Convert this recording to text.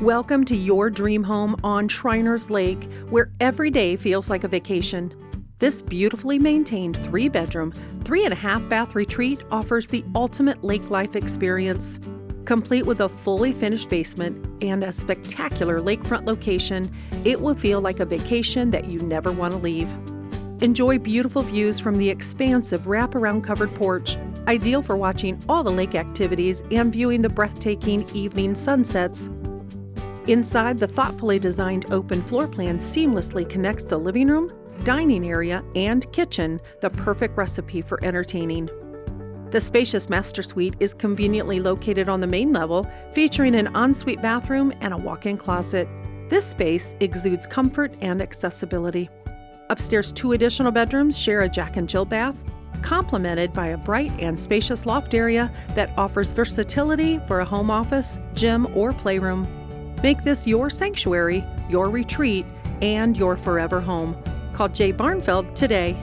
Welcome to your dream home on Shriners Lake, where every day feels like a vacation. This beautifully maintained 3-bedroom, 3.5-bath retreat offers the ultimate lake life experience. Complete with a fully finished basement and a spectacular lakefront location, it will feel like a vacation that you never want to leave. Enjoy beautiful views from the expansive wraparound covered porch, ideal for watching all the lake activities and viewing the breathtaking evening sunsets. Inside, the thoughtfully designed open floor plan seamlessly connects the living room, dining area, and kitchen, the perfect recipe for entertaining. The spacious master suite is conveniently located on the main level, featuring an ensuite bathroom and a walk-in closet. This space exudes comfort and accessibility. Upstairs, 2 additional bedrooms share a Jack and Jill bath, complemented by a bright and spacious loft area that offers versatility for a home office, gym, or playroom. Make this your sanctuary, your retreat, and your forever home. Call Jay Barnfeld today.